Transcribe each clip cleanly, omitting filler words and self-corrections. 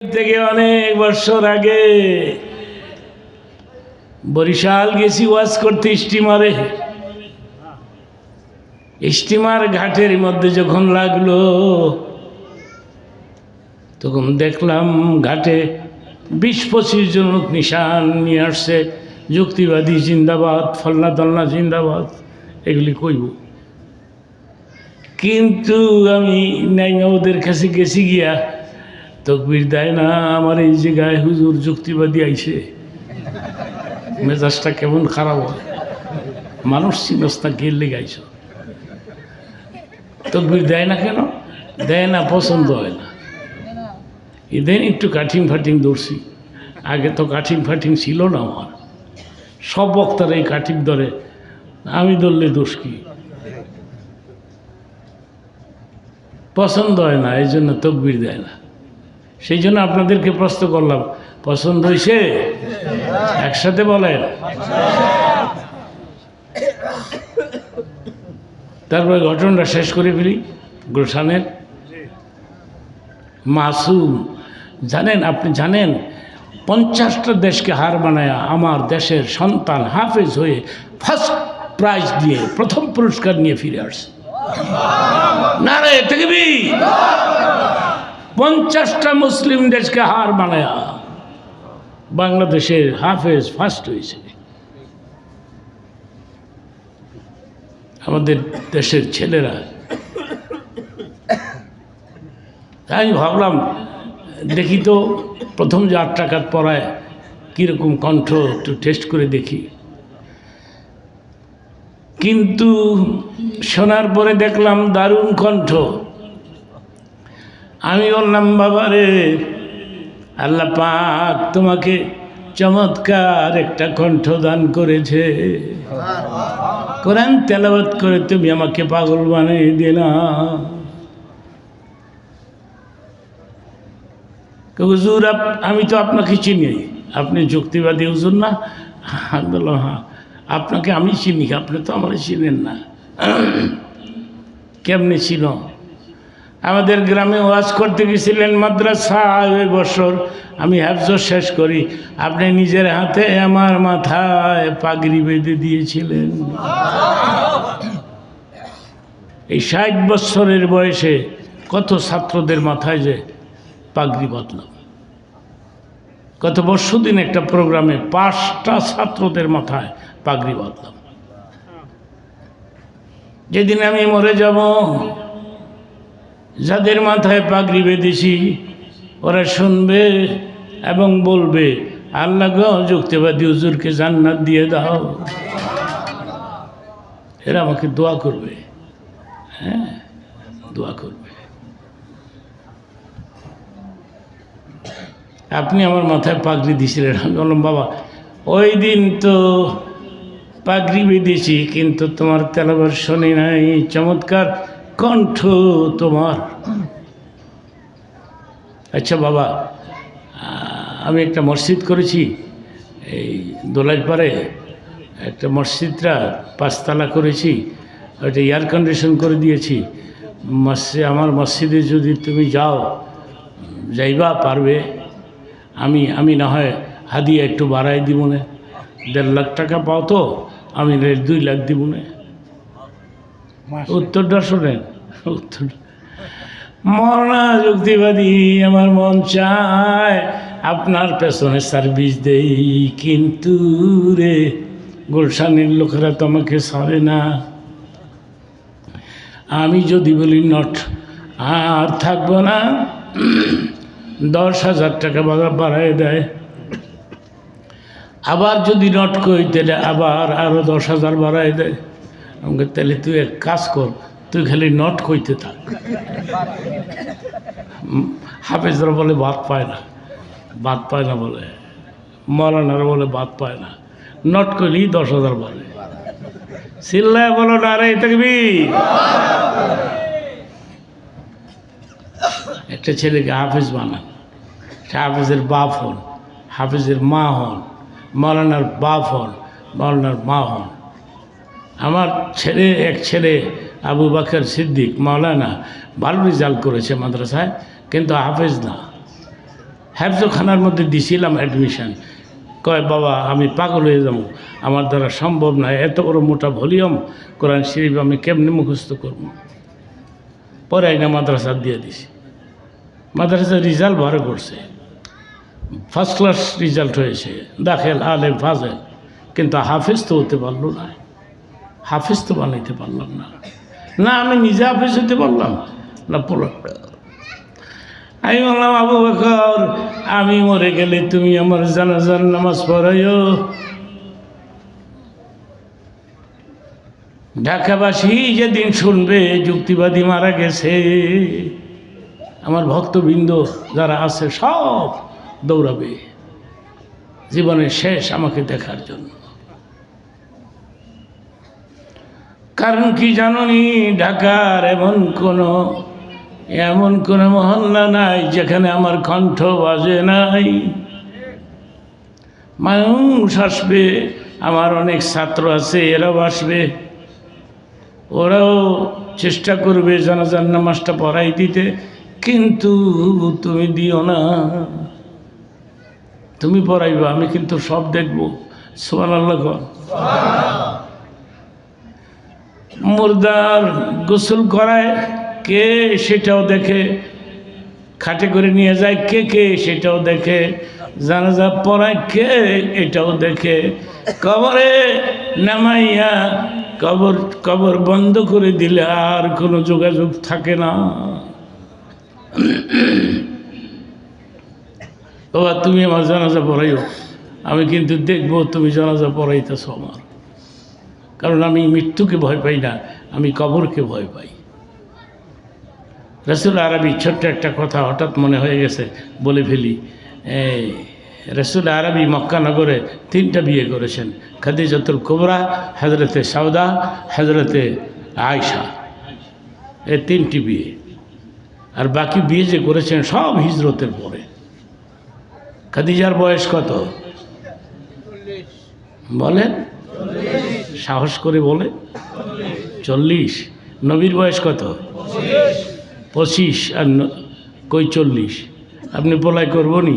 থেকে অনেক বছর আগে বরিশাল গেছি ওয়াজ করতে স্টিমারে। স্টিমার ঘাটের মধ্যে যখন লাগলো তখন দেখলাম ঘাটে 20-25 জন লোক নিশান নিয়ে আসছে, যুক্তিবাদী জিন্দাবাদ, ফলনা তলনা জিন্দাবাদ, এগুলি কইব। কিন্তু আমি নাইমা ওদের কাছে গেছি, গিয়া তকবির দেয় না। আমার এই যে গায়ে হুজুর যুক্তিবাদী আইছে, মেজাজটা কেমন খারাপ হয়। মানুষ চিনস না, গেলে গাইছ, তকবির দেয় না কেন? দেয় না, পছন্দ হয় না। এদিন একটু কাঠিং ফাটিং ধরছি। আগে তো কাঠিং ফাটিং ছিল না আমার। সব বক্তারা এই কাঠিং ধরে, আমি ধরলে দোষ কি? পছন্দ হয় না, এই জন্য তকবির দেয় না। সেই জন্য আপনাদেরকে প্রশ্ন করলাম, পছন্দ হয়েছে? একসাথে বলেন। তারপরে ঘটনাটা শেষ করে ফেলি। গুলশানের মাসুম, জানেন, আপনি জানেন 50টা দেশকে হার বানায়া আমার দেশের সন্তান হাফেজ হয়ে ফার্স্ট প্রাইজ দিয়ে প্রথম পুরস্কার নিয়ে ফিরে আসছে। নারে তাকবীর! 50টা মুসলিম দেশকে হার বানায়া বাংলাদেশের হাফেজ ফার্স্ট হয়েছে। আমাদের দেশের ছেলেরা। আমি ভাবলাম দেখি তো প্রথম যে 8 টাকার পড়ায় কীরকম কণ্ঠ একটু টেস্ট করে দেখি। কিন্তু শোনার পরে দেখলাম দারুণ কণ্ঠ। আমি বললাম, বাবা রে, আল্লাহ পাক তোমাকে চমৎকার একটা কণ্ঠ দান করেছে। কোরআন তেলাওয়াত করে তুমি আমাকে পাগল বানিয়ে দিলা। হুজুর, আমি তো আপনাকে চিনি, আপনি যুক্তিবাদী হুজুর না? আমি বললাম, হ্যাঁ, আপনাকে আমি চিনি, আপনি তো আমার চিনেন না। কেমনি ছিল? আমাদের গ্রামে ওয়াজ করতে গেছিলেন মাদ্রাসায়, ওই বছর আমি হাফজ শেষ করি, আপনি নিজের হাতে আমার মাথায় পাগড়ি বেঁধে দিয়েছিলেন। এই 60 বছরের বয়সে কত ছাত্রদের মাথায় যে পাগড়ি বাঁধলাম। গত পরশুদিন একটা প্রোগ্রামে 5টা ছাত্রদের মাথায় পাগড়ি বাঁধলাম। যেদিন আমি মরে যাব, যাদের মাথায় পাগড়ি বেঁধেছি ওরা শুনবে এবং বলবে, আল্লাহ গো, যুক্তিবাদী হুজুরকে জান্নাত দিয়ে দাও। এরা আমাকে দোয়া করবে, হ্যাঁ, দোয়া করবে। আপনি আমার মাথায় পাগড়ি দিয়েছিলেন। আমি বললাম, বাবা, ওই দিন তো পাগড়ি বেঁধেছি, কিন্তু তোমার তেলাওয়াত শুনি নাই। চমৎকার কণ্ঠ তোমার। আচ্ছা বাবা, আমি একটা মসজিদ করেছি এই দোলাইপাড়ে, একটা মসজিদটা 5 তলা করেছি, ওইটা এয়ার কন্ডিশন করে দিয়েছি। আমার মসজিদে যদি তুমি যাইবা পারবে, আমি না হয় হাদিয়া একটু বাড়াই দিব না। 1.5 লাখ টাকা পাও তো, আমি 2 লাখ দিব না। উত্তরটা শোনেন, উত্তর, মরনা যুক্তিবাদী, আমার মন চায় আপনার পেছনে সার্ভিস দেই, কিন্তু রে গুলশানের লোকেরা তো আমাকে ছাড়ে না। আমি যদি বলি নট, আর থাকবো না, 10,000 টাকা বাড়ায় দেয়। আবার যদি নট কই, তাহলে আবার আরো 10,000 বাড়ায় দেয়। আমাকে, তাহলে তুই এক কাজ কর, তুই খালি নট কইতে থাক। হাফেজরা বলে বাদ পায় না বলে, মৌলানারা বলে বাদ পায় না, নট কইলেই 10,000 বাড়ে। চিল্লায় বলো নারে তাকবীর। একটা ছেলেকে হাফেজ বানান, হাফেজের বাপ হন, হাফেজের মা হন, মৌলানার বাপ হন, মৌলানার মা হন। আমার এক ছেলে আবু বকর সিদ্দিক মৌলানা, ভালো রেজাল্ট করেছে মাদ্রাসায়, কিন্তু হাফেজ না। হেফজখানার মধ্যে দিছিলাম অ্যাডমিশন। কয় বাবা আমি পাগল হয়ে যাবো, আমার দ্বারা সম্ভব নয়, এত বড় মোটা ভলিউম কোরআন শরীফ আমি কেমনি মুখস্থ করব। পরে আইনা মাদ্রাসা দিয়ে দিছি। মাদ্রাসার রেজাল্ট ভালো করছে, ফার্স্ট ক্লাস রেজাল্ট হয়েছে, দাখেল আলেম ফাজেল, কিন্তু হাফেজ তো হতে পারলো না, হাফেজ তো বানাইতে পারলাম না। না আমি নিজে হাফেজ হতে পারলাম না, আমি বললাম আবু বকর আমি মরে গেলে তুমি আমার জানাজার নামাজ পড়াইও। ঢাকাবাসী যেদিন শুনবে যুক্তিবাদী মারা গেছে, আমার ভক্তবৃন্দ যারা আছে সব দৌড়াবে জীবনের শেষ আমাকে দেখার জন্য। কারণ কি জানোনি, ঢাকার এমন কোনো মহল্লা নাই যেখানে আমার কণ্ঠ বাজে নাই। মানুষ আসবে, আমার অনেক ছাত্র আছে, এরাও আসবে, ওরাও চেষ্টা করবে জানাজার নামাজটা পড়াই দিতে, কিন্তু তুমি দিও না, তুমি পড়াইবা, আমি কিন্তু সব দেখবো। সুবহানাল্লাহ। মুর্দার গোসল করায় কে সেটাও দেখে, খাটে করে নিয়ে যায় কে সেটাও দেখে, জানাজা পড়ায় কে এটাও দেখে, কবরে নামাইয়া কবর বন্ধ করে দিলে আর কোনো যোগাযোগ থাকে না। বাবা তুমি আমার জানাজা পড়াইও, আমি কিন্তু দেখবো তুমি জানাজা পড়াইতেছ আমার, কারণ আমি মৃত্যুকে ভয় পাই না, আমি কবরকে ভয় পাই। রসুল আরবি, ছোট্ট একটা কথা হঠাৎ মনে হয়ে গেছে বলে ফেলি। রসুল আরবি মক্কা নগরে 3টা বিয়ে করেছেন, খাদিজাতুল কুবরা, হজরতে সাউদা, হজরতে আয়সা, এই 3টি বিয়ে। আর বাকি বিয়ে যে করেছেন সব হিজরতের পরে। খাদিজার বয়স কত বলেন? সাহস করে বলে 40। নবীর বয়স কত? 25। আর কই 40? আপনি পলাই করবো নি?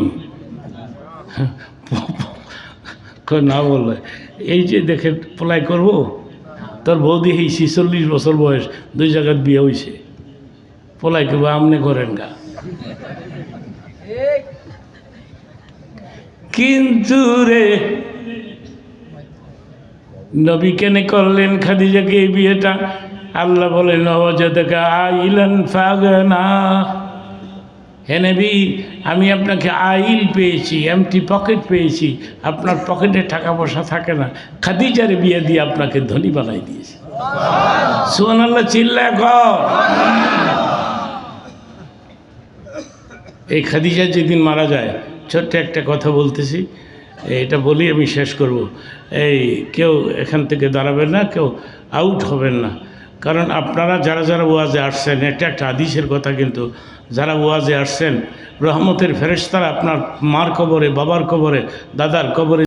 না বলে এই যে দেখে পলাই করব, তোর বৌদি এই 46 বছর বয়স, 2 জায়গায় বিয়ে হয়েছে, পলাই করবো, আমনে করেন গা। কিন্তু রে নবী কেন করলেন খাদিজাকে এই বিয়েটা? আল্লাহ বলেন ওয়াজাদাকা আইলান ফাগনা, হে নবী আমি আপনাকে আইল পেয়েছি, এমটি পকেট পেয়েছি, আপনার পকেটে টাকা পয়সা থাকে না, খাদিজারে বিয়ে দিয়ে আপনাকে ধনী বানাই দিয়েছি। সুবহানাল্লাহ, চিল্লায় কর। এই খাদিজা যেদিন মারা যায়, ছোট্ট একটা কথা বলতেছি, এটা বলি আমি শেষ করব। এই কেউ এখান থেকে দাঁড়াবেন না, কেউ আউট হবেন না, কারণ আপনারা যারা ওয়াজে আসছেন, এটা একটা হাদিসের কথা, কিন্তু যারা ওয়াজে আসছেন রহমতের ফেরেশতারা আপনার মার কবরে, বাবার কবরে, দাদার কবরে